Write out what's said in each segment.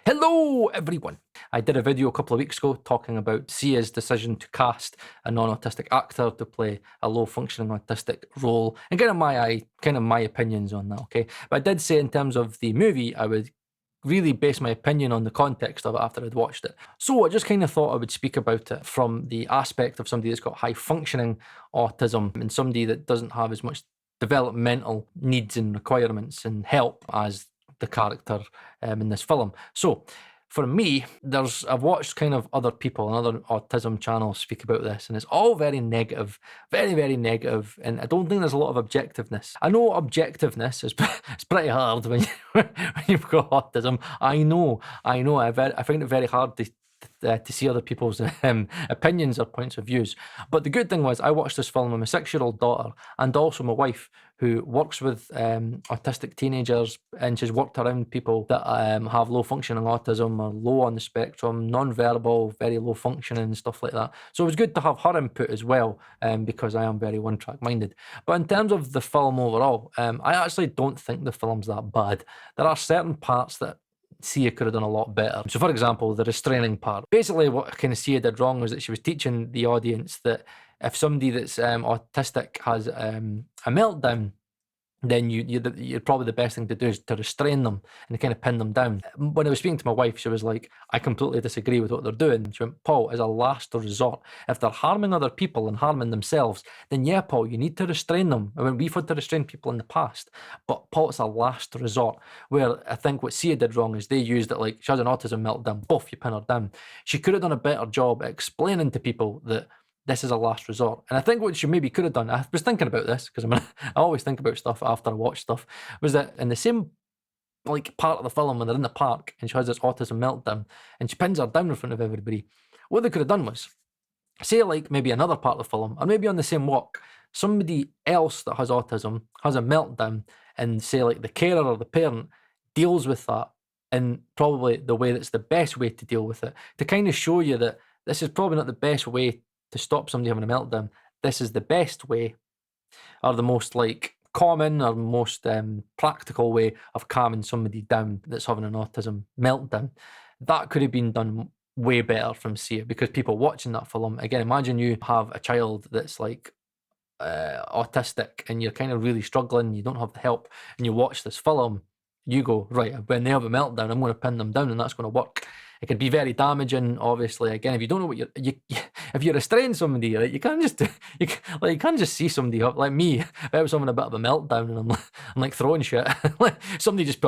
Hello everyone! I did a video a couple of weeks ago talking about SIA's decision to cast a non-autistic actor to play a low-functioning autistic role, and kind of my opinions on that, okay? But I did say in terms of the movie, I would really base my opinion on the context of it after I'd watched it. So I just kind of thought I would speak about it from the aspect of somebody that's got high-functioning autism and somebody that doesn't have as much developmental needs and requirements and help as the character in this film. So for me, I've watched kind of other people and other autism channels speak about this, and it's all very negative, very, very negative, and I don't think there's a lot of objectiveness. I know objectiveness is it's pretty hard when you've got autism. I know. I find it very hard to see other people's opinions or points of views. But the good thing was I watched this film with my 6-year-old daughter and also my wife, who works with autistic teenagers, and she's worked around people that have low functioning autism or low on the spectrum, non-verbal, very low functioning and stuff like that. So it was good to have her input as well, because I am very one-track minded. But in terms of the film overall, I actually don't think the film's that bad. There are certain parts that SIA could have done a lot better. So for example, the restraining part. Basically what kind of SIA did wrong was that she was teaching the audience that if somebody that's autistic has a meltdown, then you're probably the best thing to do is to restrain them and kind of pin them down. When I was speaking to my wife, she was like, I completely disagree with what they're doing. She went, Paul, as a last resort, if they're harming other people and harming themselves, then yeah, Paul, you need to restrain them. I mean, we've had to restrain people in the past, but Paul, it's a last resort. Where I think what SIA did wrong is they used it like, she has an autism meltdown, boof, you pin her down. She could have done a better job at explaining to people that this is a last resort. And I think what she maybe could have done, I was thinking about this, because I always think about stuff after I watch stuff, was that in the same like part of the film when they're in the park and she has this autism meltdown and she pins her down in front of everybody, what they could have done was, say like maybe another part of the film, or maybe on the same walk, somebody else that has autism has a meltdown, and say like the carer or the parent deals with that in probably the way that's the best way to deal with it, to kind of show you that this is probably not the best way to stop somebody having a meltdown. This is the best way, or the most like common or most practical way of calming somebody down that's having an autism meltdown. That could have been done way better from SIA, because people watching that film, again, imagine you have a child that's like autistic and you're kind of really struggling, you don't have the help, and you watch this film, you go, right, when they have a meltdown, I'm going to pin them down and that's going to work. It can be very damaging, obviously. Again, if you don't know what if you restrain somebody, right, you can't just you can't just see somebody up like me. If I was having a bit of a meltdown and I'm like throwing shit, like somebody just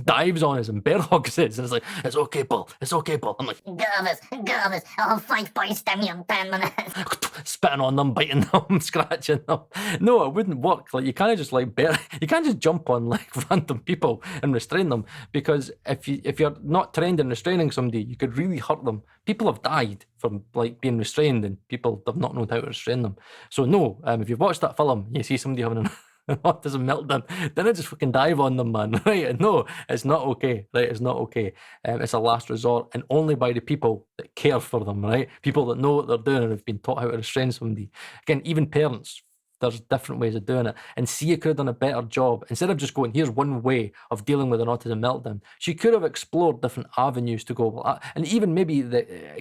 dives on us and bear hugs us, and it's like, it's okay, Paul, it's okay, Paul. I'm like, Garvis, I'll fight by stem in 10 minutes. Spitting on them, biting them, scratching them. No, it wouldn't work. Like you can't just like you can't just jump on like random people and restrain them, because if you're not trained in restraining somebody, you could really hurt them. People have died from like being restrained, and people have not known how to restrain them. So no, if you've watched that film, you see somebody having an autism meltdown, then I just fucking dive on them, man. Right? No, it's not okay. Right? It's not okay. It's a last resort, and only by the people that care for them. Right? People that know what they're doing and have been taught how to restrain somebody. Again, even parents, there's different ways of doing it. And SIA could have done a better job. Instead of just going, here's one way of dealing with an autism meltdown, she could have explored different avenues to go. Well, and even maybe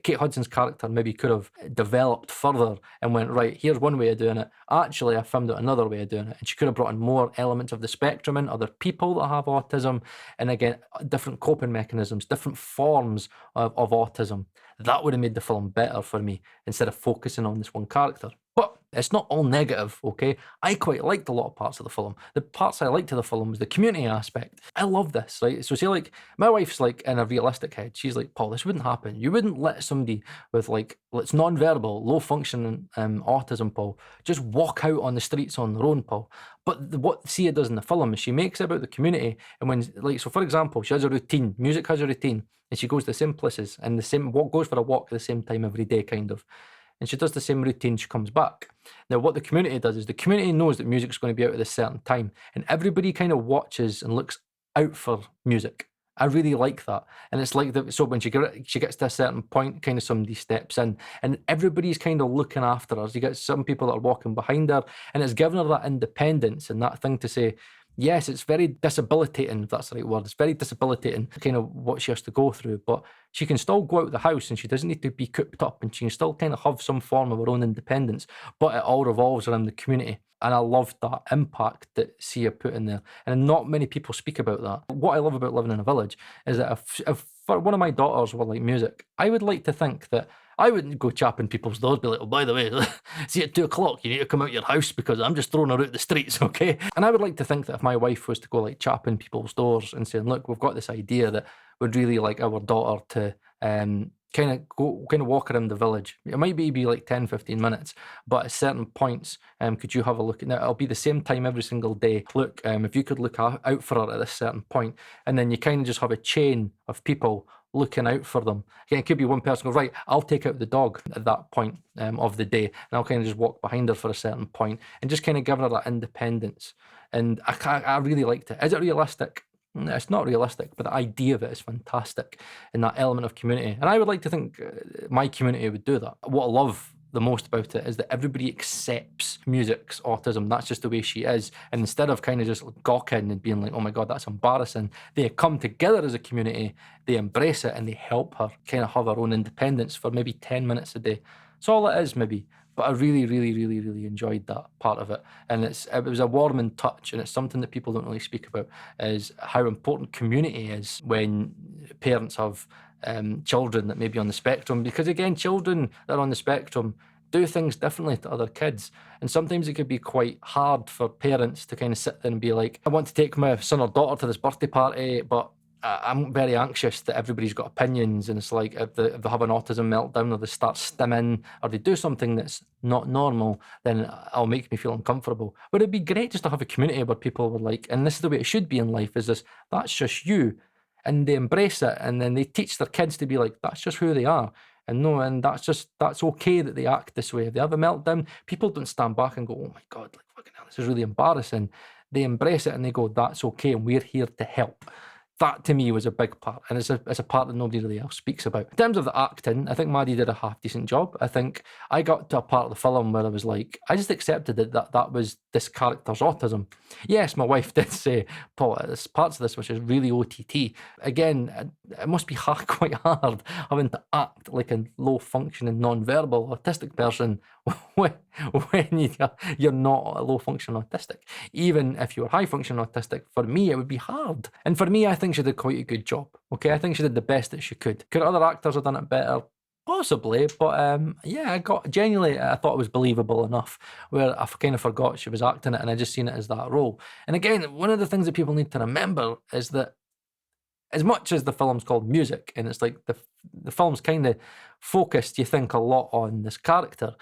Kate Hudson's character maybe could have developed further and went, right, here's one way of doing it. Actually, I found out another way of doing it. And she could have brought in more elements of the spectrum in, other people that have autism, and again, different coping mechanisms, different forms of autism. That would have made the film better for me, instead of focusing on this one character. But it's not all negative, okay? I quite liked a lot of parts of the film. The parts I liked of the film was the community aspect. I love this, right? So say like, my wife's like in a realistic head. She's like, Paul, this wouldn't happen. You wouldn't let somebody with like, it's non-verbal, low functioning autism, Paul, just walk out on the streets on their own, Paul. But what SIA does in the film is she makes it about the community. And when, like, so for example, she has a routine, music has a routine, and she goes to the same places and goes for a walk at the same time every day, kind of. And she does the same routine, she comes back. Now what the community does is the community knows that music's going to be out at a certain time, and everybody kind of watches and looks out for music. I really like that. And it's like that. So when she gets to a certain point, kind of somebody steps in and everybody's kind of looking after her. You get some people that are walking behind her, and it's giving her that independence and that thing to say, yes, it's very disabilitating, if that's the right word. It's very disabilitating, kind of what she has to go through, but she can still go out the house and she doesn't need to be cooped up, and she can still kind of have some form of her own independence, but it all revolves around the community. And I loved that impact that Sia put in there. And not many people speak about that. What I love about living in a village is that if one of my daughters were like music, I would like to think that I wouldn't go chapping people's doors, be like, oh, by the way, see at 2 o'clock, you need to come out your house because I'm just throwing her out the streets, okay? And I would like to think that if my wife was to go like chapping people's doors and saying, look, we've got this idea that we'd really like our daughter to kind of walk around the village. It might be like 10-15 minutes, but at certain points, could you have a look at that? It'll be the same time every single day. Look, if you could look out for her at this certain point, and then you kind of just have a chain of people looking out for them. Again, it could be one person goes, right, I'll take out the dog at that point of the day, and I'll kind of just walk behind her for a certain point and just kind of give her that independence. And I really liked it. Is it realistic? It's not realistic, but the idea of it is fantastic, and that element of community. And I would like to think my community would do that. What I love the most about it is that everybody accepts music's autism. That's just the way she is. And instead of kind of just gawking and being like, oh my God, that's embarrassing, they come together as a community, they embrace it, and they help her kind of have her own independence for maybe 10 minutes a day. That's all it is, maybe. But I really, really, really, really enjoyed that part of it. And it was a warming touch, and it's something that people don't really speak about, is how important community is when parents have children that may be on the spectrum. Because again, children that are on the spectrum do things differently to other kids. And sometimes it could be quite hard for parents to kind of sit there and be like, I want to take my son or daughter to this birthday party, but I'm very anxious that everybody's got opinions, and it's like if they have an autism meltdown or they start stimming or they do something that's not normal, then it'll make me feel uncomfortable. But it'd be great just to have a community where people were like, and this is the way it should be in life, is this, that's just you. And they embrace it, and then they teach their kids to be like, that's just who they are. And no, and that's okay that they act this way. If they have a meltdown, people don't stand back and go, oh my God, like fucking hell, this is really embarrassing. They embrace it and they go, that's okay, and we're here to help. That to me was a big part, and it's a part that nobody really else speaks about. In terms of the acting, I think Maddie did a half decent job. I think I got to a part of the film where I was like, I just accepted it that was this character's autism. Yes, my wife did say, Paul, there's parts of this which is really OTT. Again, it must be quite hard having to act like a low-functioning, non-verbal autistic person when you're not a low-functioning autistic. Even if you're high-functioning autistic, for me, it would be hard. And for me, I think she did quite a good job. Okay, I think she did the best that she could. Could other actors have done it better? Possibly, but yeah, I thought it was believable enough where I kind of forgot she was acting it, and I just seen it as that role. And again, one of the things that people need to remember is that as much as the film's called music, and it's like the film's kind of focused, you think, a lot on this character,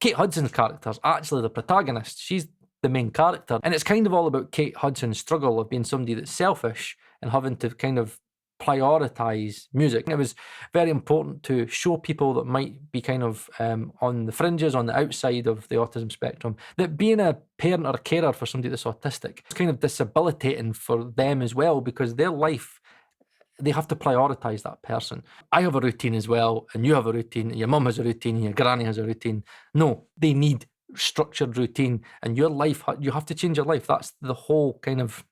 Kate Hudson's character is actually the protagonist. She's the main character. And it's kind of all about Kate Hudson's struggle of being somebody that's selfish and having to kind of prioritize music. And it was very important to show people that might be kind of on the fringes, on the outside of the autism spectrum, that being a parent or a carer for somebody that's autistic is kind of disabilitating for them as well, because their life, they have to prioritize that person. I have a routine as well, and you have a routine, and your mum has a routine, and your granny has a routine. No, they need structured routine, and your life, you have to change your life. That's the whole kind of,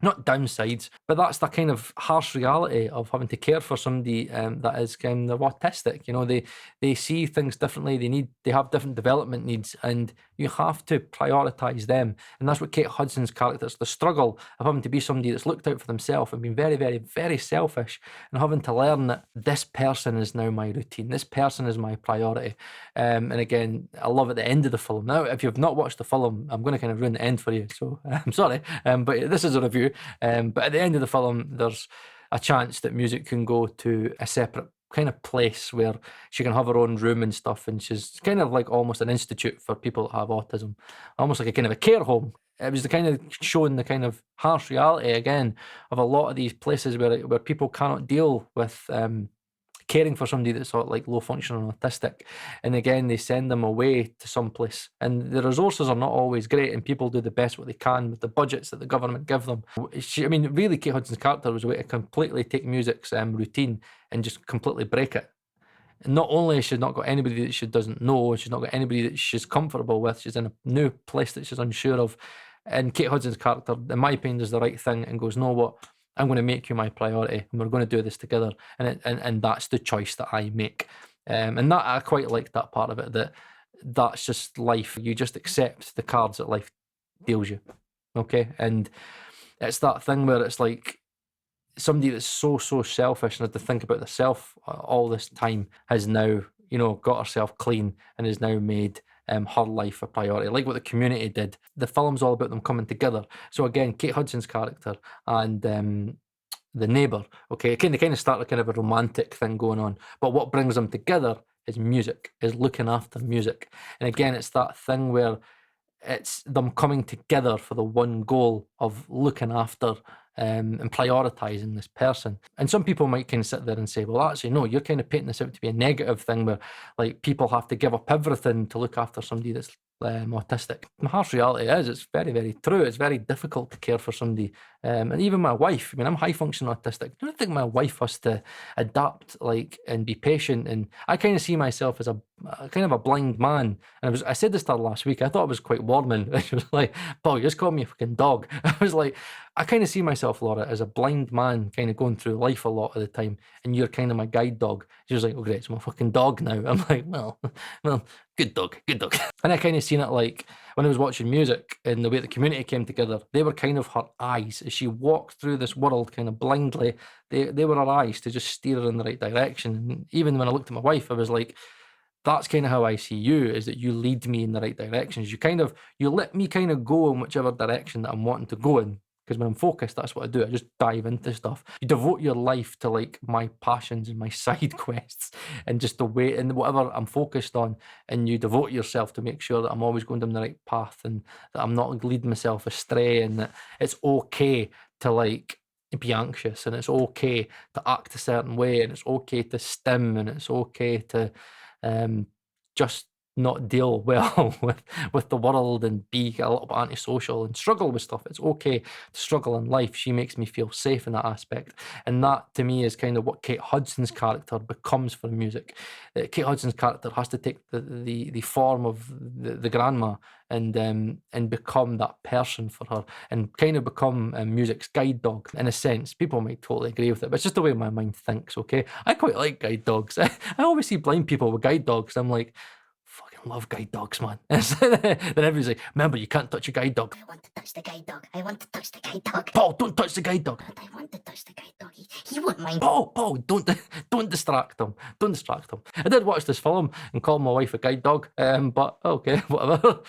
not downsides, but that's the kind of harsh reality of having to care for somebody that is kind of autistic. You know, they see things differently. They have different development needs, and you have to prioritize them. And that's what Kate Hudson's character is, the struggle of having to be somebody that's looked out for themselves and being very, very, very selfish, and having to learn that this person is now my routine. This person is my priority. And again, I love at the end of the film. Now, if you've not watched the film, I'm going to kind of ruin the end for you, so I'm sorry. But this is a review. But at the end of the film, there's a chance that music can go to a separate kind of place where she can have her own room and stuff, and she's kind of like almost an institute for people that have autism, almost like a kind of a care home. It was the kind of showing the kind of harsh reality again of a lot of these places where people cannot deal with caring for somebody that's like low functioning autistic, and again they send them away to someplace, and the resources are not always great, and people do the best what they can with the budgets that the government give them. Really, Kate Hudson's character was a way to completely take music's routine and just completely break it. And not only has she not got anybody that she doesn't know, she's not got anybody that she's comfortable with, she's in a new place that she's unsure of, And Kate Hudson's character, in my opinion, does the right thing and goes, "Know what? I'm going to make you my priority, and we're going to do this together." And that's the choice that I make. And that, I quite like that part of it. That's just life. You just accept the cards that life deals you. Okay, and it's that thing where it's like somebody that's so selfish and had to think about herself all this time has now, you know, got herself clean and has now made her life a priority, like what the community did. The film's all about them coming together. So again, Kate Hudson's character and the neighbour, okay, they kind of start a kind of a romantic thing going on, but what brings them together is music, is looking after music. And again, it's that thing where it's them coming together for the one goal of looking after and prioritizing this person. And some people might kind of sit there and say, well, actually, no, you're kind of painting this out to be a negative thing where like people have to give up everything to look after somebody that's autistic. The harsh reality is, it's very true. It's very difficult to care for somebody. And even my wife, I mean, I'm high functioning autistic. I don't think my wife has to adapt like and be patient. And I kind of see myself as a kind of a blind man. And I said this to her last week. I thought it was quite warming. She was like, Paul, you just called me a fucking dog. I was like, I kind of see myself, Laura, as a blind man kind of going through life a lot of the time. And you're kind of my guide dog. She was like, oh great, it's my fucking dog now. I'm like, well, good dog. And I kind of seen it like when I was watching music and the way the community came together, they were kind of her eyes. As she walked through this world kind of blindly, they were her eyes to just steer her in the right direction. And even when I looked at my wife, I was like, that's kind of how I see you, is that you lead me in the right directions. You let me kind of go in whichever direction that I'm wanting to go in. Because when I'm focused, that's what I do. I just dive into stuff. You devote your life to like my passions and my side quests and just the way and whatever I'm focused on. And you devote yourself to make sure that I'm always going down the right path and that I'm not leading myself astray, and that it's okay to like be anxious, and it's okay to act a certain way, and it's okay to stim, and it's okay to just not deal well with the world and be a little bit antisocial and struggle with stuff. It's okay to struggle in life. She makes me feel safe in that aspect. And that to me is kind of what Kate Hudson's character becomes for music. Kate Hudson's character has to take the form of the grandma and become that person for her and kind of become music's guide dog in a sense. People might totally agree with it, but it's just the way my mind thinks, okay? I quite like guide dogs. I always see blind people with guide dogs. I'm like, fucking love guide dogs, man. Then everybody's like, remember, you can't touch a guide dog. I want to touch the guide dog. I want to touch the guide dog. Paul, don't touch the guide dog. But I want to touch the guide dog. He won't mind. Paul, don't distract him. Don't distract him. I did watch this film and call my wife a guide dog, but okay, whatever.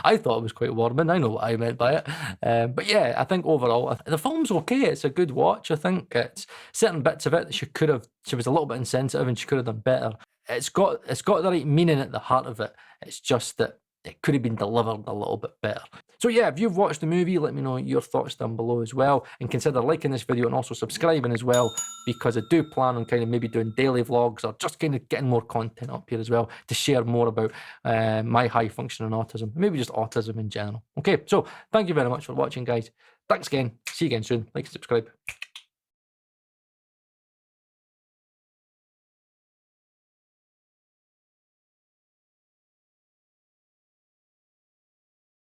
I thought it was quite warming. I know what I meant by it. But yeah, I think overall, the film's okay. It's a good watch. I think it's certain bits of it that she was a little bit insensitive and she could have done better. It's got the right meaning at the heart of it. It's just that it could have been delivered a little bit better. So yeah, if you've watched the movie, let me know your thoughts down below as well, and consider liking this video and also subscribing as well, because I do plan on kind of maybe doing daily vlogs or just kind of getting more content up here as well to share more about my high functioning autism, maybe just autism in general. Okay, so thank you very much for watching, guys. Thanks again. See you again soon. Like and subscribe.